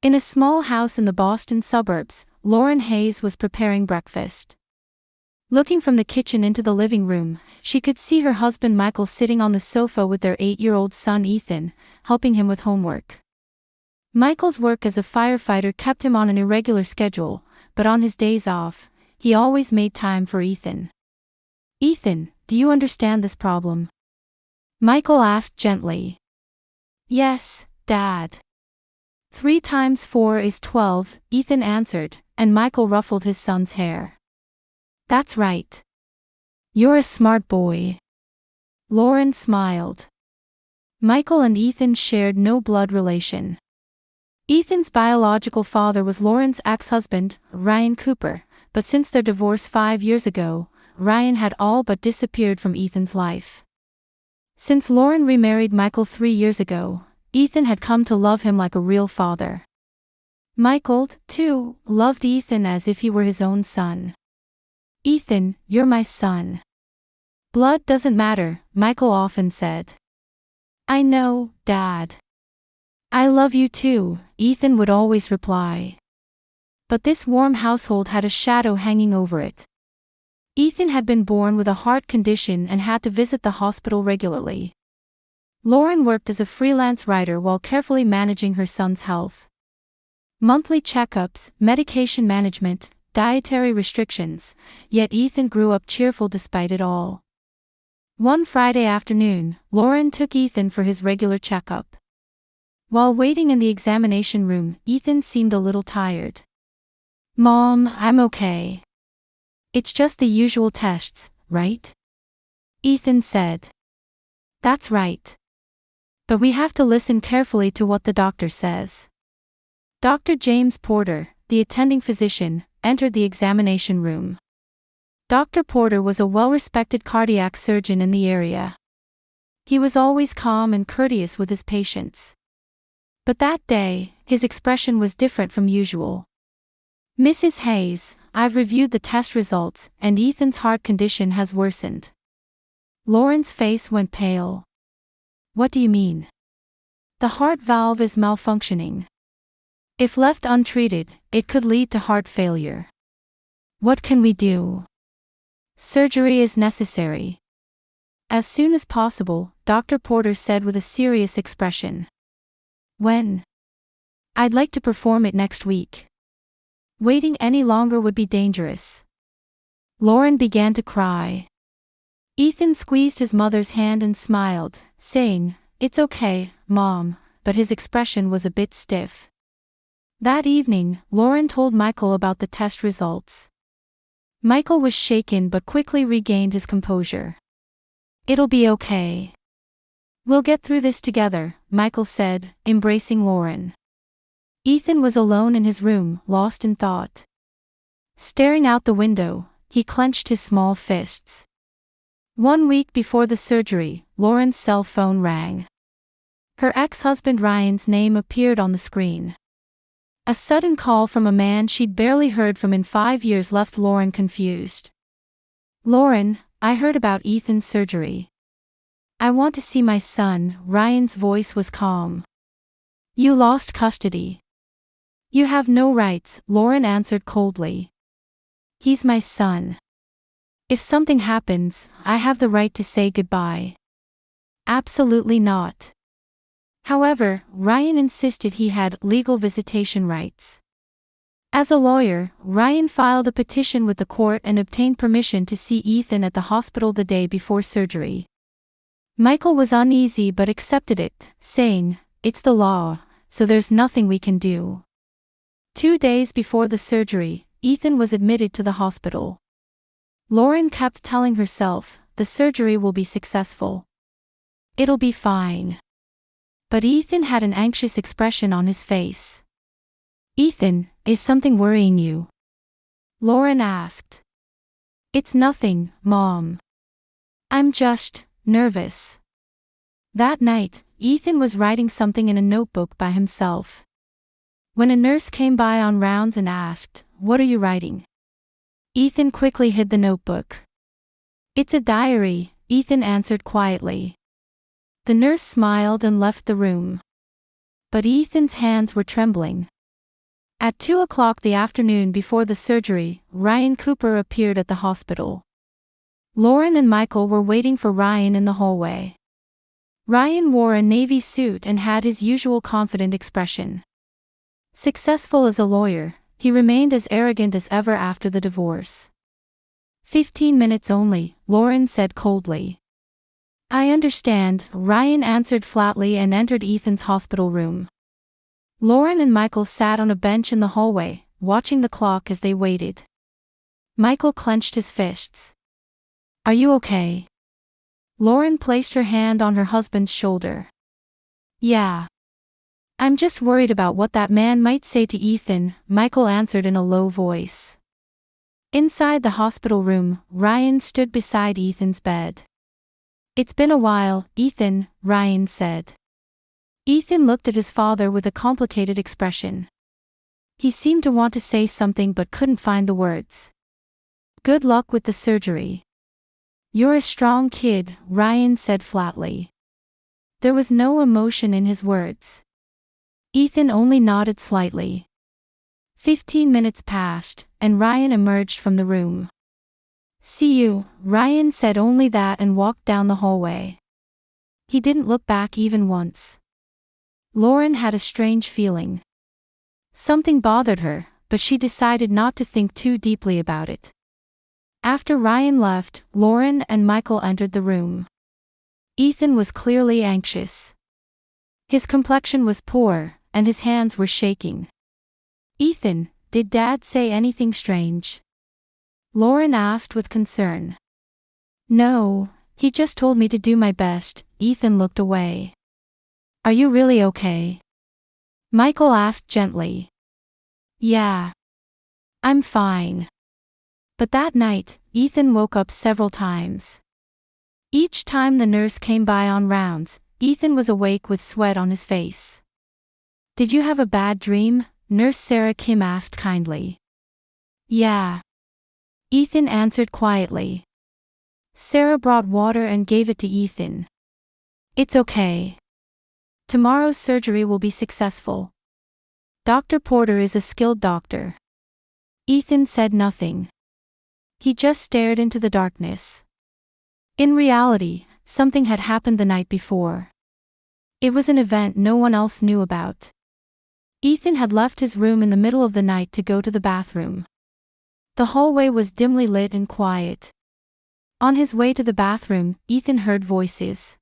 In a small house in the Boston suburbs, Lauren Hayes was preparing breakfast. Looking from the kitchen into the living room, she could see her husband Michael sitting on the sofa with their 8-year-old son Ethan, helping him with homework. Michael's work as a firefighter kept him on an irregular schedule, but on his days off, he always made time for Ethan. "Ethan, do you understand this problem?" Michael asked gently. "Yes, Dad." 3 times 4 is 12, Ethan answered, and Michael ruffled his son's hair. "That's right. You're a smart boy." Lauren smiled. Michael and Ethan shared no blood relation. Ethan's biological father was Lauren's ex-husband, Ryan Cooper, but since their divorce 5 years ago, Ryan had all but disappeared from Ethan's life. Since Lauren remarried Michael 3 years ago, Ethan had come to love him like a real father. Michael, too, loved Ethan as if he were his own son. "Ethan, you're my son. Blood doesn't matter," Michael often said. "I know, Dad. I love you too," Ethan would always reply. But this warm household had a shadow hanging over it. Ethan had been born with a heart condition and had to visit the hospital regularly. Lauren worked as a freelance writer while carefully managing her son's health. Monthly checkups, medication management, dietary restrictions, yet Ethan grew up cheerful despite it all. One Friday afternoon, Lauren took Ethan for his regular checkup. While waiting in the examination room, Ethan seemed a little tired. "Mom, I'm okay. It's just the usual tests, right?" Ethan said. "That's right. But we have to listen carefully to what the doctor says." Dr. James Porter, the attending physician, entered the examination room. Dr. Porter was a well-respected cardiac surgeon in the area. He was always calm and courteous with his patients. But that day, his expression was different from usual. "Mrs. Hayes, I've reviewed the test results, and Ethan's heart condition has worsened." Lauren's face went pale. "What do you mean?" "The heart valve is malfunctioning. If left untreated, it could lead to heart failure." "What can we do?" "Surgery is necessary." "As soon as possible," Dr. Porter said with a serious expression. "When?" "I'd like to perform it next week. Waiting any longer would be dangerous." Lauren began to cry. Ethan squeezed his mother's hand and smiled, saying, "It's okay, Mom," but his expression was a bit stiff. That evening, Lauren told Michael about the test results. Michael was shaken but quickly regained his composure. "It'll be okay. We'll get through this together," Michael said, embracing Lauren. Ethan was alone in his room, lost in thought. Staring out the window, he clenched his small fists. 1 week before the surgery, Lauren's cell phone rang. Her ex-husband Ryan's name appeared on the screen. A sudden call from a man she'd barely heard from in 5 years left Lauren confused. "Lauren, I heard about Ethan's surgery. I want to see my son." Ryan's voice was calm. "You lost custody." "You have no rights," Lauren answered coldly. "He's my son. If something happens, I have the right to say goodbye." "Absolutely not." However, Ryan insisted he had legal visitation rights. As a lawyer, Ryan filed a petition with the court and obtained permission to see Ethan at the hospital the day before surgery. Michael was uneasy but accepted it, saying, "It's the law, so there's nothing we can do." 2 days before the surgery, Ethan was admitted to the hospital. Lauren kept telling herself, "The surgery will be successful. It'll be fine." But Ethan had an anxious expression on his face. "Ethan, is something worrying you?" Lauren asked. "It's nothing, Mom. I'm just nervous." That night, Ethan was writing something in a notebook by himself. When a nurse came by on rounds and asked, "What are you writing?" Ethan quickly hid the notebook. "It's a diary," Ethan answered quietly. The nurse smiled and left the room. But Ethan's hands were trembling. At 2 o'clock the afternoon before the surgery, Ryan Cooper appeared at the hospital. Lauren and Michael were waiting for Ryan in the hallway. Ryan wore a navy suit and had his usual confident expression. Successful as a lawyer, he remained as arrogant as ever after the divorce. 15 minutes only, Lauren said coldly. I understand, Ryan answered flatly and entered Ethan's hospital room. Lauren and Michael sat on a bench in the hallway, watching the clock as they waited. Michael clenched his fists. Are you okay? Lauren placed her hand on her husband's shoulder. Yeah. I'm just worried about what that man might say to Ethan, Michael answered in a low voice. Inside the hospital room, Ryan stood beside Ethan's bed. It's been a while, Ethan, Ryan said. Ethan looked at his father with a complicated expression. He seemed to want to say something but couldn't find the words. Good luck with the surgery. You're a strong kid, Ryan said flatly. There was no emotion in his words. Ethan only nodded slightly. 15 minutes passed, and Ryan emerged from the room. See you, Ryan said only that and walked down the hallway. He didn't look back even once. Lauren had a strange feeling. Something bothered her, but she decided not to think too deeply about it. After Ryan left, Lauren and Michael entered the room. Ethan was clearly anxious. His complexion was poor, and his hands were shaking. Ethan, did Dad say anything strange? Lauren asked with concern. No, he just told me to do my best. Ethan looked away. Are you really okay? Michael asked gently. Yeah. I'm fine. But that night, Ethan woke up several times. Each time the nurse came by on rounds, Ethan was awake with sweat on his face. Did you have a bad dream? Nurse Sarah Kim asked kindly. Yeah. Ethan answered quietly. Sarah brought water and gave it to Ethan. It's okay. Tomorrow's surgery will be successful. Dr. Porter is a skilled doctor. Ethan said nothing. He just stared into the darkness. In reality, something had happened the night before. It was an event no one else knew about. Ethan had left his room in the middle of the night to go to the bathroom. The hallway was dimly lit and quiet. On his way to the bathroom, Ethan heard voices.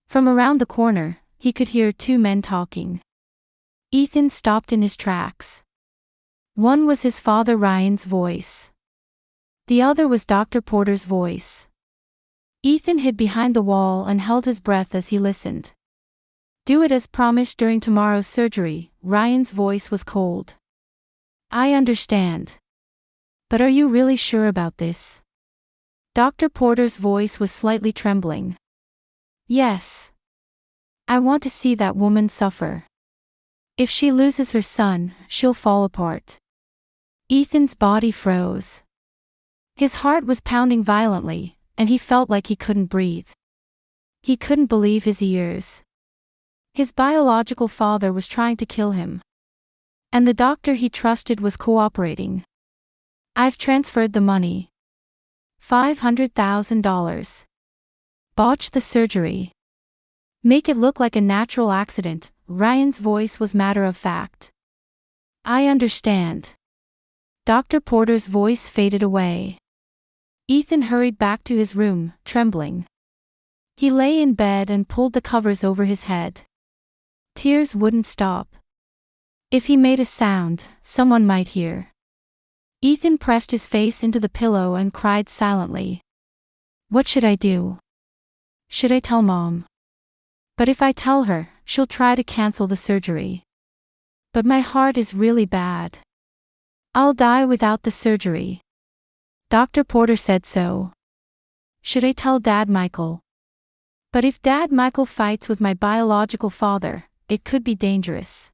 From around the corner, he could hear two men talking. Ethan stopped in his tracks. One was his father Ryan's voice. The other was Dr. Porter's voice. Ethan hid behind the wall and held his breath as he listened. Do it as promised during tomorrow's surgery, Ryan's voice was cold. I understand. But are you really sure about this? Dr. Porter's voice was slightly trembling. Yes. I want to see that woman suffer. If she loses her son, she'll fall apart. Ethan's body froze. His heart was pounding violently, and he felt like he couldn't breathe. He couldn't believe his ears. His biological father was trying to kill him. And the doctor he trusted was cooperating. I've transferred the money. $500,000. Botch the surgery. Make it look like a natural accident, Ryan's voice was matter of fact. I understand. Dr. Porter's voice faded away. Ethan hurried back to his room, trembling. He lay in bed and pulled the covers over his head. Tears wouldn't stop. If he made a sound, someone might hear. Ethan pressed his face into the pillow and cried silently. What should I do? Should I tell Mom? But if I tell her, she'll try to cancel the surgery. But my heart is really bad. I'll die without the surgery. Dr. Porter said so. Should I tell Dad Michael? But if Dad Michael fights with my biological father, it could be dangerous.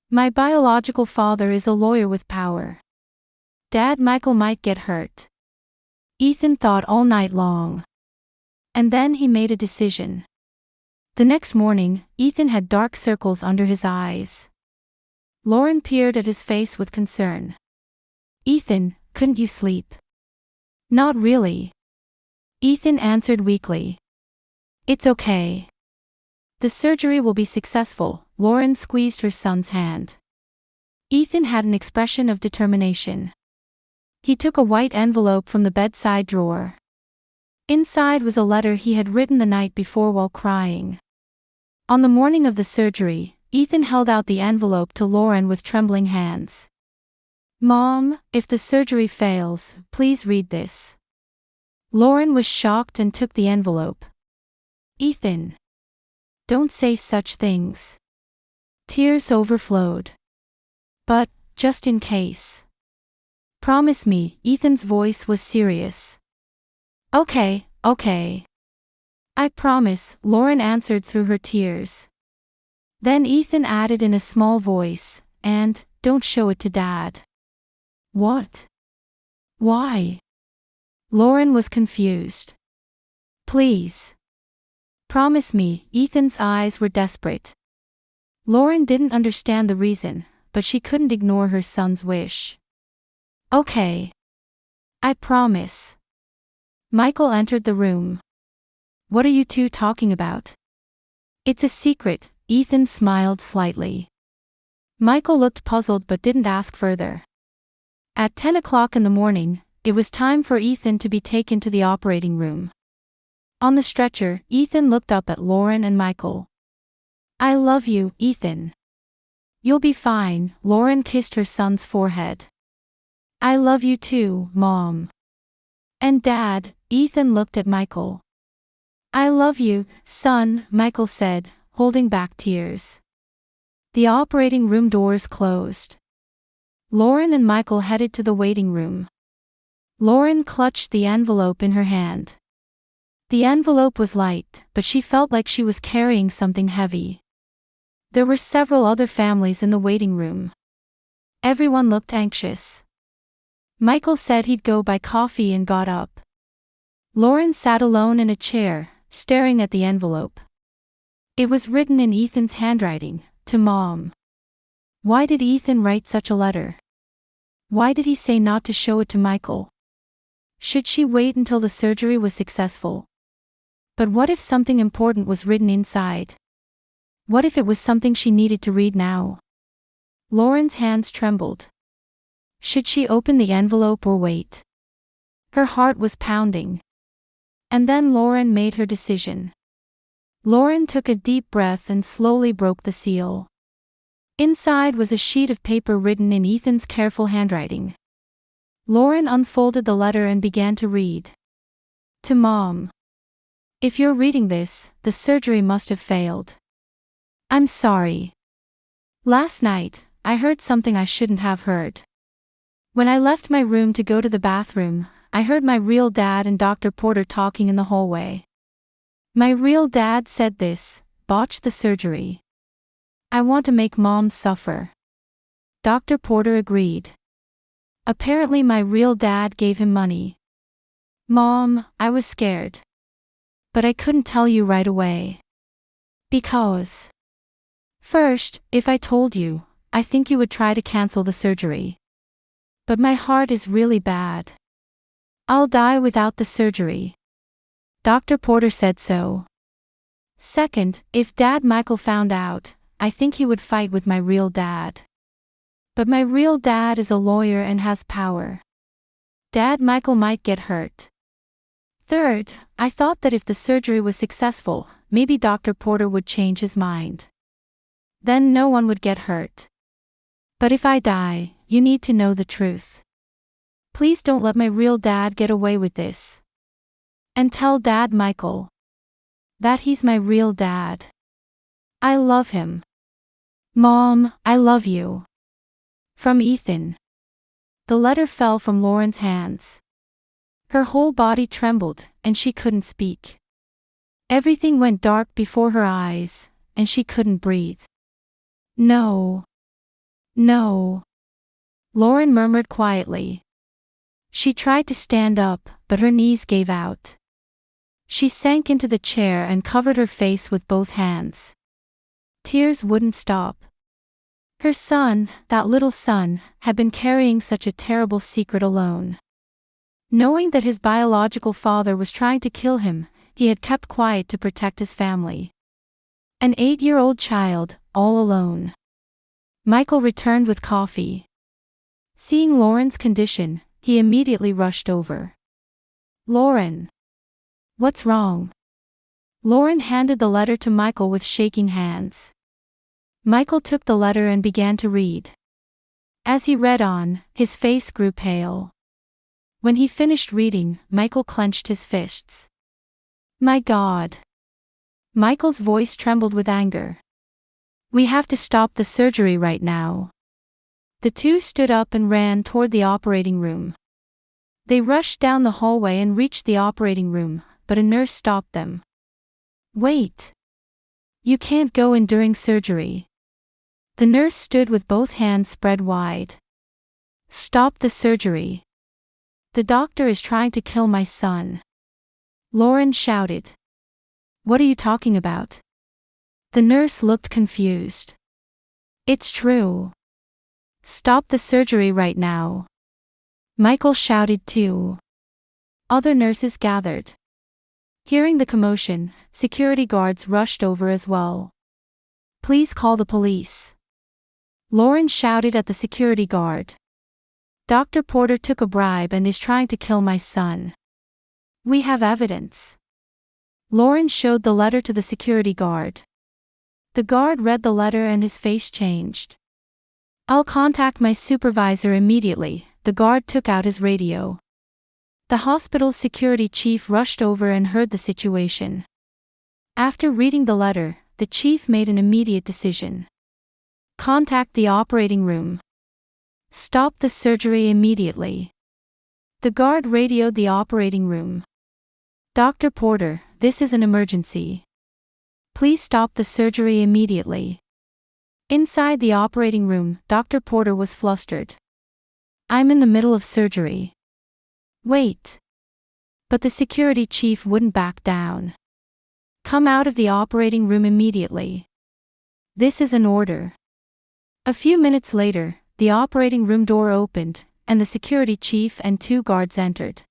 My biological father is a lawyer with power. Dad Michael might get hurt. Ethan thought all night long. And then he made a decision. The next morning, Ethan had dark circles under his eyes. Lauren peered at his face with concern. "Ethan, couldn't you sleep?" "Not really," Ethan answered weakly. "It's okay. The surgery will be successful." Lauren squeezed her son's hand. Ethan had an expression of determination. He took a white envelope from the bedside drawer. Inside was a letter he had written the night before while crying. On the morning of the surgery, Ethan held out the envelope to Lauren with trembling hands. "Mom, if the surgery fails, please read this." Lauren was shocked and took the envelope. "Ethan, don't say such things." Tears overflowed. "But, just in case. Promise me." Ethan's voice was serious. Okay. "I promise," Lauren answered through her tears. Then Ethan added in a small voice, "And, don't show it to Dad." "What? Why?" Lauren was confused. "Please. Promise me." Ethan's eyes were desperate. Lauren didn't understand the reason, but she couldn't ignore her son's wish. "Okay. I promise." Michael entered the room. "What are you two talking about?" "It's a secret." Ethan smiled slightly. Michael looked puzzled but didn't ask further. At 10 o'clock in the morning, it was time for Ethan to be taken to the operating room. On the stretcher, Ethan looked up at Lauren and Michael. "I love you, Ethan. You'll be fine." Lauren kissed her son's forehead. "I love you too, Mom. And Dad." Ethan looked at Michael. "I love you, son," Michael said, holding back tears. The operating room doors closed. Lauren and Michael headed to the waiting room. Lauren clutched the envelope in her hand. The envelope was light, but she felt like she was carrying something heavy. There were several other families in the waiting room. Everyone looked anxious. Michael said he'd go buy coffee and got up. Lauren sat alone in a chair, staring at the envelope. It was written in Ethan's handwriting, "To Mom." Why did Ethan write such a letter? Why did he say not to show it to Michael? Should she wait until the surgery was successful? But what if something important was written inside? What if it was something she needed to read now? Lauren's hands trembled. Should she open the envelope or wait? Her heart was pounding. And then Lauren made her decision. Lauren took a deep breath and slowly broke the seal. Inside was a sheet of paper written in Ethan's careful handwriting. Lauren unfolded the letter and began to read. "To Mom. If you're reading this, the surgery must have failed. I'm sorry. Last night, I heard something I shouldn't have heard. When I left my room to go to the bathroom, I heard my real dad and Dr. Porter talking in the hallway. My real dad said this: botch the surgery. I want to make Mom suffer. Dr. Porter agreed. Apparently my real dad gave him money. Mom, I was scared. But I couldn't tell you right away. Because first, if I told you, I think you would try to cancel the surgery. But my heart is really bad. I'll die without the surgery. Dr. Porter said so. Second, if Michael found out, I think he would fight with my real dad. But my real dad is a lawyer and has power. Michael might get hurt. Third, I thought that if the surgery was successful, maybe Dr. Porter would change his mind. Then no one would get hurt. But if I die, you need to know the truth. Please don't let my real dad get away with this. And tell Michael that he's my real dad. I love him. Mom, I love you. From Ethan. The letter fell from Lauren's hands. Her whole body trembled, and she couldn't speak. Everything went dark before her eyes, and she couldn't breathe. No. No. Lauren murmured quietly. She tried to stand up, but her knees gave out. She sank into the chair and covered her face with both hands. Tears wouldn't stop. Her son, that little son, had been carrying such a terrible secret alone. Knowing that his biological father was trying to kill him, he had kept quiet to protect his family. An 8-year-old child, all alone. Michael returned with coffee. Seeing Lauren's condition, he immediately rushed over. "Lauren. What's wrong?" Lauren handed the letter to Michael with shaking hands. Michael took the letter and began to read. As he read on, his face grew pale. When he finished reading, Michael clenched his fists. "My God." Michael's voice trembled with anger. "We have to stop the surgery right now." The two stood up and ran toward the operating room. They rushed down the hallway and reached the operating room, but a nurse stopped them. "Wait. You can't go in during surgery." The nurse stood with both hands spread wide. "Stop the surgery. The doctor is trying to kill my son." Lauren shouted. "What are you talking about?" The nurse looked confused. "It's true. Stop the surgery right now." Michael shouted too. Other nurses gathered. Hearing the commotion, security guards rushed over as well. "Please call the police." Lauren shouted at the security guard. "Dr. Porter took a bribe and is trying to kill my son. We have evidence." Lauren showed the letter to the security guard. The guard read the letter and his face changed. "I'll contact my supervisor immediately." The guard took out his radio. The hospital's security chief rushed over and heard the situation. After reading the letter, the chief made an immediate decision. "Contact the operating room. Stop the surgery immediately." The guard radioed the operating room. "Dr. Porter, this is an emergency. Please stop the surgery immediately." Inside the operating room, Dr. Porter was flustered. "I'm in the middle of surgery." "Wait." But the security chief wouldn't back down. "Come out of the operating room immediately. This is an order." A few minutes later, the operating room door opened, and the security chief and 2 guards entered.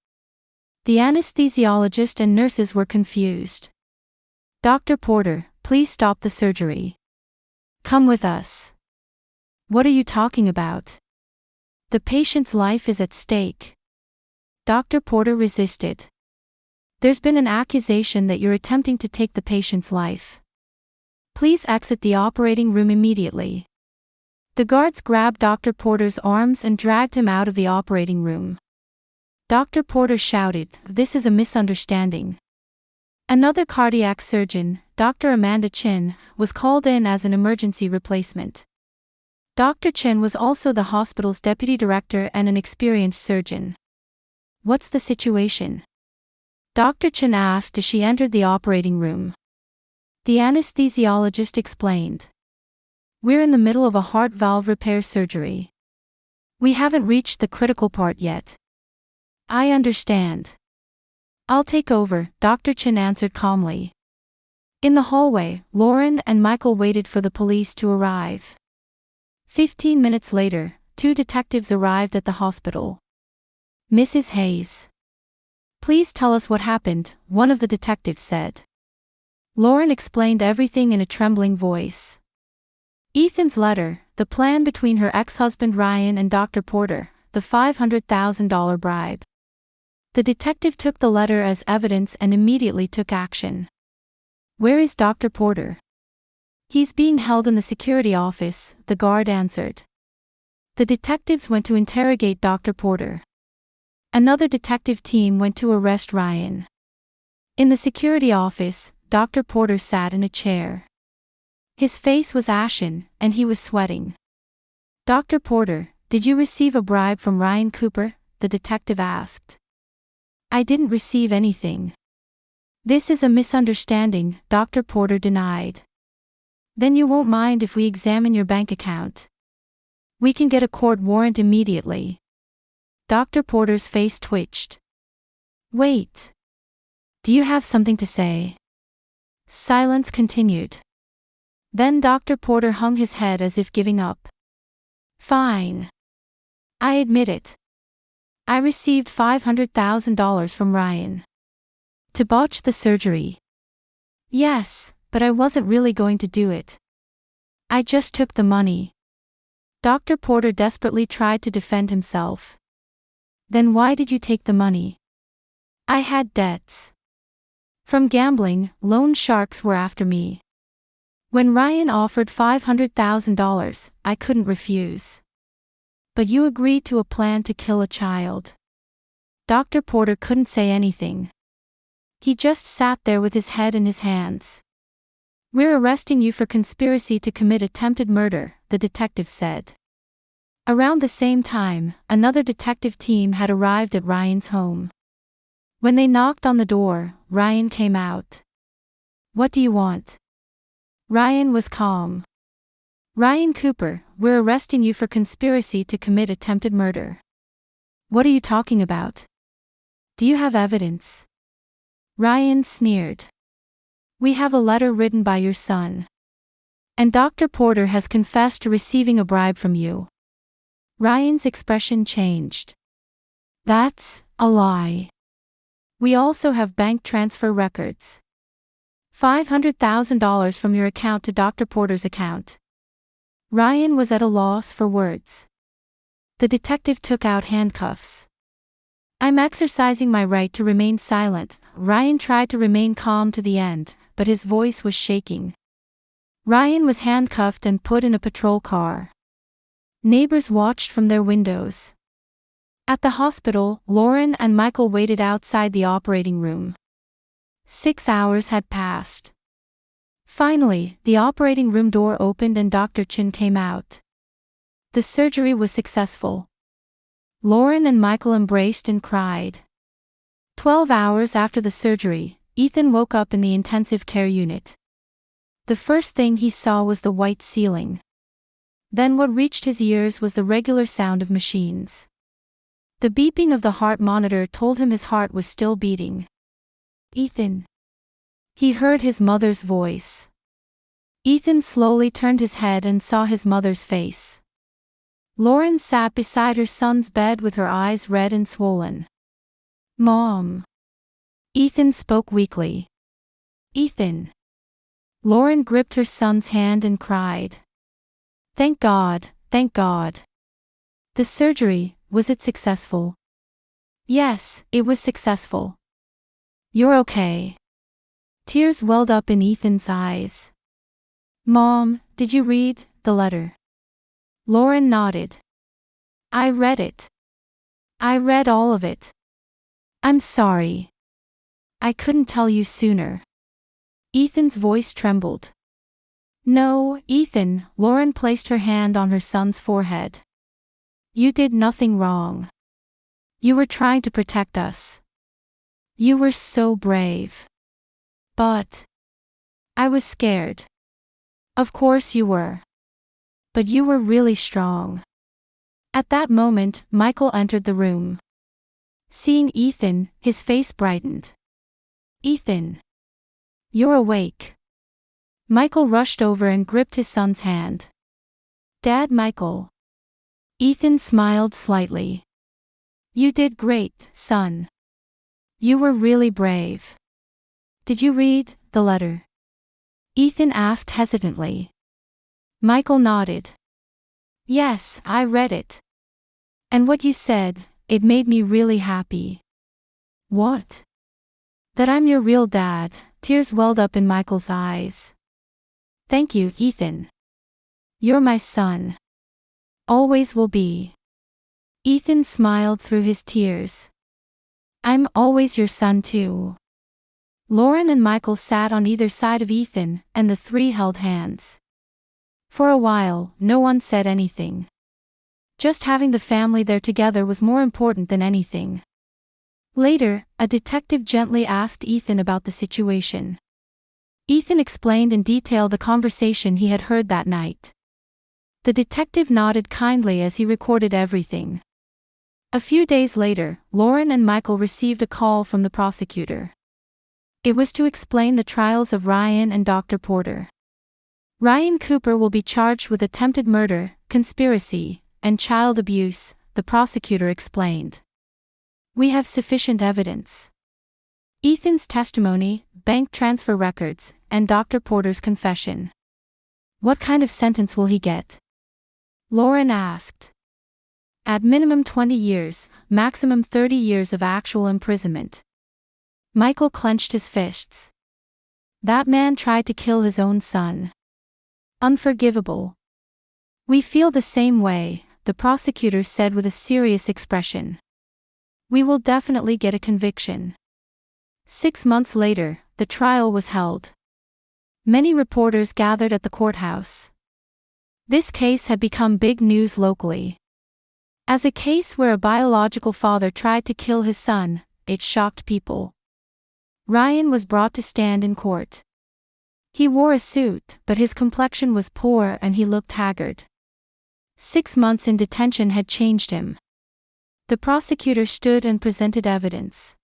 The anesthesiologist and nurses were confused. "Dr. Porter, please stop the surgery." "Come with us." "What are you talking about? The patient's life is at stake." Dr. Porter resisted. "There's been an accusation that you're attempting to take the patient's life. Please exit the operating room immediately." The guards grabbed Dr. Porter's arms and dragged him out of the operating room. Dr. Porter shouted, "This is a misunderstanding." Another cardiac surgeon, Dr. Amanda Chin, was called in as an emergency replacement. Dr. Chin was also the hospital's deputy director and an experienced surgeon. "What's the situation?" Dr. Chin asked as she entered the operating room. The anesthesiologist explained. "We're in the middle of a heart valve repair surgery. We haven't reached the critical part yet." "I understand. I'll take over," Dr. Chin answered calmly. In the hallway, Lauren and Michael waited for the police to arrive. 15 minutes later, 2 detectives arrived at the hospital. "Mrs. Hayes. Please tell us what happened," one of the detectives said. Lauren explained everything in a trembling voice. Ethan's letter, the plan between her ex-husband Ryan and Dr. Porter, the $500,000 bribe. The detective took the letter as evidence and immediately took action. "Where is Dr. Porter?" "He's being held in the security office," the guard answered. The detectives went to interrogate Dr. Porter. Another detective team went to arrest Ryan. In the security office, Dr. Porter sat in a chair. His face was ashen, and he was sweating. "Dr. Porter, did you receive a bribe from Ryan Cooper?" the detective asked. "I didn't receive anything." "This is a misunderstanding," Dr. Porter denied. "Then you won't mind if we examine your bank account? We can get a court warrant immediately." Dr. Porter's face twitched. "Wait. Do you have something to say?" Silence continued. Then Dr. Porter hung his head as if giving up. Fine. I admit it. I received $500,000 from Ryan to botch the surgery. Yes, but I wasn't really going to do it. I just took the money. Dr. Porter desperately tried to defend himself. Then why did you take the money? I had debts. From gambling, loan sharks were after me. When Ryan offered $500,000, I couldn't refuse. But you agreed to a plan to kill a child. Dr. Porter couldn't say anything. He just sat there with his head in his hands. We're arresting you for conspiracy to commit attempted murder, the detective said. Around the same time, another detective team had arrived at Ryan's home. When they knocked on the door, Ryan came out. What do you want? Ryan was calm. Ryan Cooper, we're arresting you for conspiracy to commit attempted murder. What are you talking about? Do you have evidence? Ryan sneered. We have a letter written by your son. And Dr. Porter has confessed to receiving a bribe from you. Ryan's expression changed. That's a lie. We also have bank transfer records. $500,000 from your account to Dr. Porter's account. Ryan was at a loss for words. The detective took out handcuffs. I'm exercising my right to remain silent. Ryan tried to remain calm to the end, but his voice was shaking. Ryan was handcuffed and put in a patrol car. Neighbors watched from their windows. At the hospital, Lauren and Michael waited outside the operating room. 6 hours had passed. Finally, the operating room door opened and Dr. Chin came out. The surgery was successful. Lauren and Michael embraced and cried. 12 hours after the surgery, Ethan woke up in the intensive care unit. The first thing he saw was the white ceiling. Then what reached his ears was the regular sound of machines. The beeping of the heart monitor told him his heart was still beating. Ethan. He heard his mother's voice. Ethan slowly turned his head and saw his mother's face. Lauren sat beside her son's bed with her eyes red and swollen. Mom. Ethan spoke weakly. Ethan. Lauren gripped her son's hand and cried. Thank God, thank God. The surgery, was it successful? Yes, it was successful. You're okay. Tears welled up in Ethan's eyes. Mom, did you read the letter? Lauren nodded. I read it. I read all of it. I'm sorry. I couldn't tell you sooner. Ethan's voice trembled. No, Ethan, Lauren placed her hand on her son's forehead. You did nothing wrong. You were trying to protect us. You were so brave. But I was scared. Of course you were. But you were really strong. At that moment, Michael entered the room. Seeing Ethan, his face brightened. Ethan. You're awake. Michael rushed over and gripped his son's hand. Dad, Michael. Ethan smiled slightly. You did great, son. You were really brave. Did you read the letter? Ethan asked hesitantly. Michael nodded. Yes, I read it. And what you said, it made me really happy. What? That I'm your real dad. Tears welled up in Michael's eyes. Thank you, Ethan. You're my son. Always will be. Ethan smiled through his tears. I'm always your son too. Lauren and Michael sat on either side of Ethan, and the three held hands. For a while, no one said anything. Just having the family there together was more important than anything. Later, a detective gently asked Ethan about the situation. Ethan explained in detail the conversation he had heard that night. The detective nodded kindly as he recorded everything. A few days later, Lauren and Michael received a call from the prosecutor. It was to explain the trials of Ryan and Dr. Porter. Ryan Cooper will be charged with attempted murder, conspiracy, and child abuse, the prosecutor explained. We have sufficient evidence. Ethan's testimony, bank transfer records, and Dr. Porter's confession. What kind of sentence will he get? Lauren asked. At minimum 20 years, maximum 30 years of actual imprisonment. Michael clenched his fists. That man tried to kill his own son. Unforgivable. We feel the same way, the prosecutor said with a serious expression. We will definitely get a conviction. 6 months later, the trial was held. Many reporters gathered at the courthouse. This case had become big news locally. As a case where a biological father tried to kill his son, it shocked people. Ryan was brought to stand in court. He wore a suit, but his complexion was poor and he looked haggard. 6 months in detention had changed him. The prosecutor stood and presented evidence.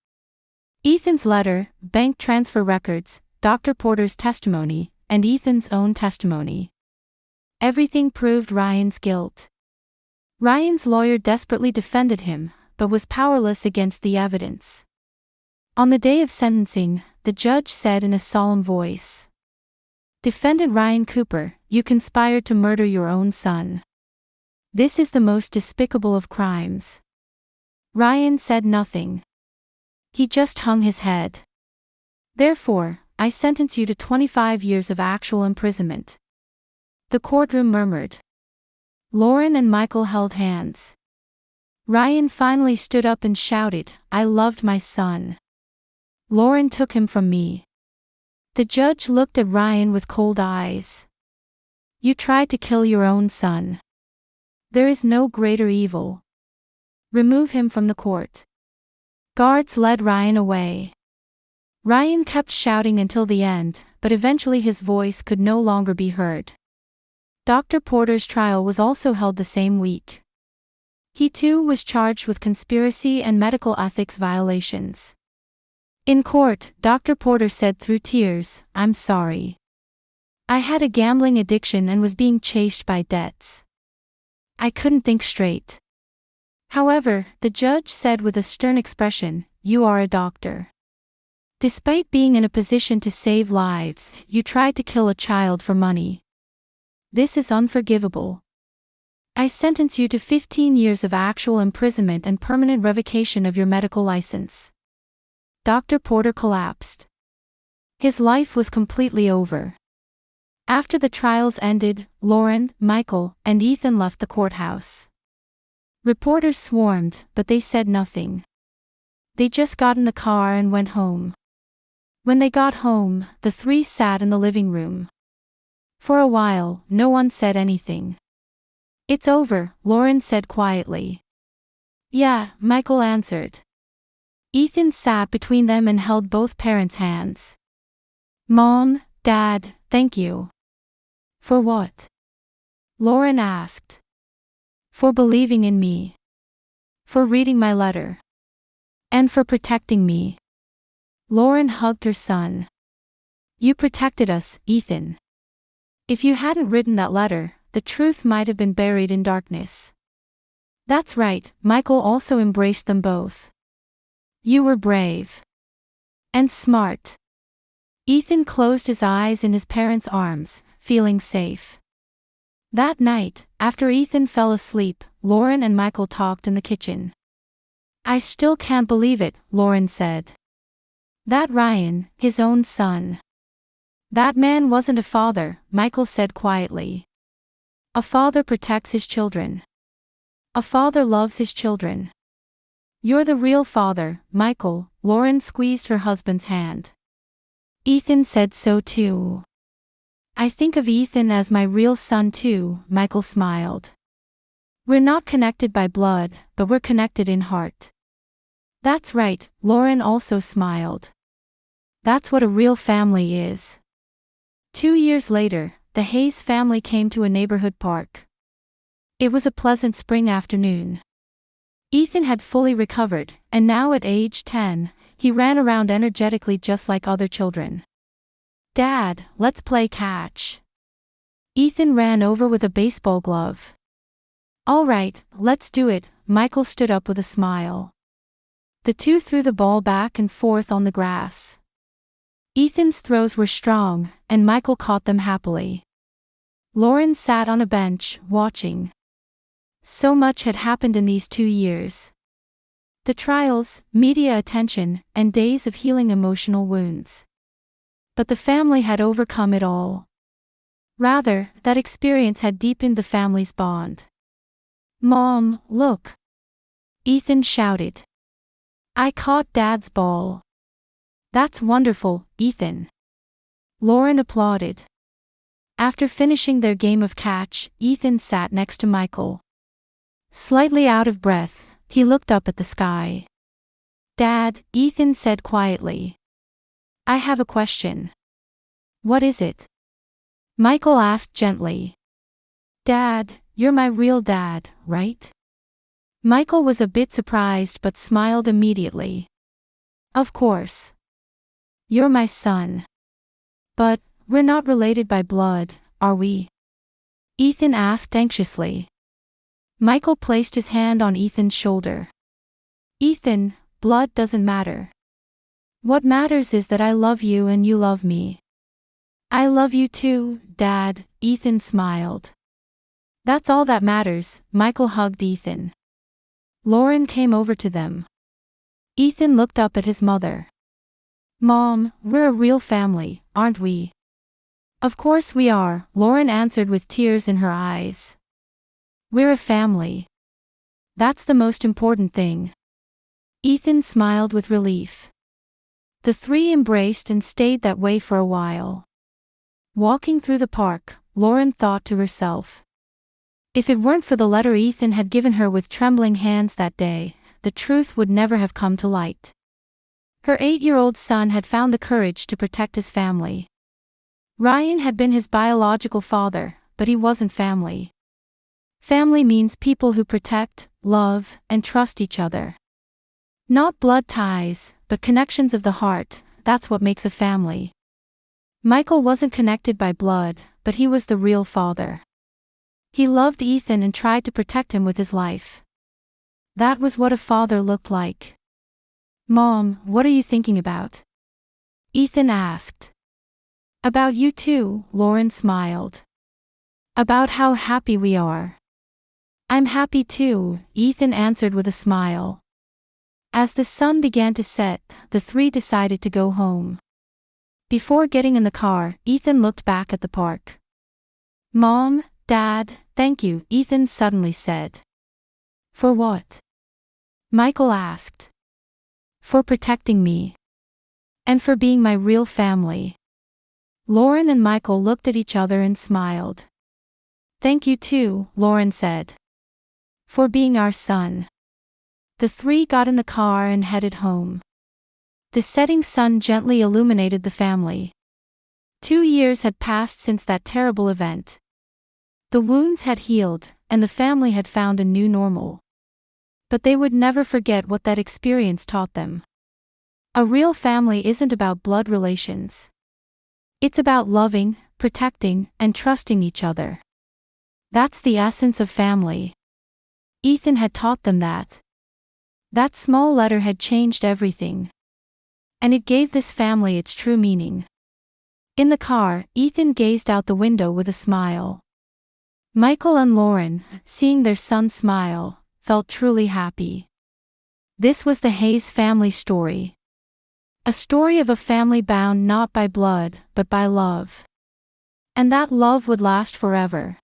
Ethan's letter, bank transfer records, Dr. Porter's testimony, and Ethan's own testimony. Everything proved Ryan's guilt. Ryan's lawyer desperately defended him, but was powerless against the evidence. On the day of sentencing, the judge said in a solemn voice, Defendant Ryan Cooper, you conspired to murder your own son. This is the most despicable of crimes. Ryan said nothing. He just hung his head. Therefore, I sentence you to 25 years of actual imprisonment. The courtroom murmured. Lauren and Michael held hands. Ryan finally stood up and shouted, I loved my son. Lauren took him from me. The judge looked at Ryan with cold eyes. You tried to kill your own son. There is no greater evil. Remove him from the court. Guards led Ryan away. Ryan kept shouting until the end, but eventually his voice could no longer be heard. Dr. Porter's trial was also held the same week. He too was charged with conspiracy and medical ethics violations. In court, Dr. Porter said through tears, I'm sorry. I had a gambling addiction and was being chased by debts. I couldn't think straight. However, the judge said with a stern expression, you are a doctor. Despite being in a position to save lives, you tried to kill a child for money. This is unforgivable. I sentence you to 15 years of actual imprisonment and permanent revocation of your medical license. Dr. Porter collapsed. His life was completely over. After the trials ended, Lauren, Michael, and Ethan left the courthouse. Reporters swarmed, but they said nothing. They just got in the car and went home. When they got home, the three sat in the living room. For a while, no one said anything. It's over, Lauren said quietly. Yeah, Michael answered. Ethan sat between them and held both parents' hands. Mom, Dad, thank you. For what? Lauren asked. For believing in me. For reading my letter. And for protecting me. Lauren hugged her son. You protected us, Ethan. If you hadn't written that letter, the truth might have been buried in darkness. That's right, Michael also embraced them both. You were brave. And smart. Ethan closed his eyes in his parents' arms, feeling safe. That night, after Ethan fell asleep, Lauren and Michael talked in the kitchen. I still can't believe it, Lauren said. That Ryan, his own son. That man wasn't a father, Michael said quietly. A father protects his children. A father loves his children. You're the real father, Michael, Lauren squeezed her husband's hand. Ethan said so too. I think of Ethan as my real son too, Michael smiled. We're not connected by blood, but we're connected in heart. That's right, Lauren also smiled. That's what a real family is. 2 years later, the Hayes family came to a neighborhood park. It was a pleasant spring afternoon. Ethan had fully recovered, and now at age 10, he ran around energetically just like other children. Dad, let's play catch. Ethan ran over with a baseball glove. All right, let's do it. Michael stood up with a smile. The two threw the ball back and forth on the grass. Ethan's throws were strong, and Michael caught them happily. Lauren sat on a bench, watching. So much had happened in these 2 years. The trials, media attention, and days of healing emotional wounds. But the family had overcome it all. Rather, that experience had deepened the family's bond. "Mom, look!" Ethan shouted. "I caught Dad's ball." "That's wonderful, Ethan." Lauren applauded. After finishing their game of catch, Ethan sat next to Michael. Slightly out of breath, he looked up at the sky. "Dad," Ethan said quietly. "I have a question." "What is it?" Michael asked gently. "Dad, you're my real dad, right?" Michael was a bit surprised but smiled immediately. "Of course. You're my son. But, we're not related by blood, are we?" Ethan asked anxiously. Michael placed his hand on Ethan's shoulder. "Ethan, blood doesn't matter. What matters is that I love you and you love me." "I love you too, Dad," Ethan smiled. "That's all that matters." Michael hugged Ethan. Lauren came over to them. Ethan looked up at his mother. "Mom, we're a real family, aren't we?" "Of course we are," Lauren answered with tears in her eyes. "We're a family. That's the most important thing." Ethan smiled with relief. The three embraced and stayed that way for a while. Walking through the park, Lauren thought to herself. If it weren't for the letter Ethan had given her with trembling hands that day, the truth would never have come to light. Her 8-year-old son had found the courage to protect his family. Ryan had been his biological father, but he wasn't family. Family means people who protect, love, and trust each other. Not blood ties, but connections of the heart. That's what makes a family. Michael wasn't connected by blood, but he was the real father. He loved Ethan and tried to protect him with his life. That was what a father looked like. "Mom, what are you thinking about?" Ethan asked. "About you too," Lauren smiled. "About how happy we are." "I'm happy too," Ethan answered with a smile. As the sun began to set, the three decided to go home. Before getting in the car, Ethan looked back at the park. "Mom, Dad, thank you," Ethan suddenly said. "For what?" Michael asked. "For protecting me. And for being my real family." Lauren and Michael looked at each other and smiled. "Thank you too," Lauren said. "For being our son." The three got in the car and headed home. The setting sun gently illuminated the family. 2 years had passed since that terrible event. The wounds had healed, and the family had found a new normal. But they would never forget what that experience taught them. A real family isn't about blood relations. It's about loving, protecting, and trusting each other. That's the essence of family. Ethan had taught them that. That small letter had changed everything. And it gave this family its true meaning. In the car, Ethan gazed out the window with a smile. Michael and Lauren, seeing their son smile, felt truly happy. This was the Hayes family story. A story of a family bound not by blood, but by love. And that love would last forever.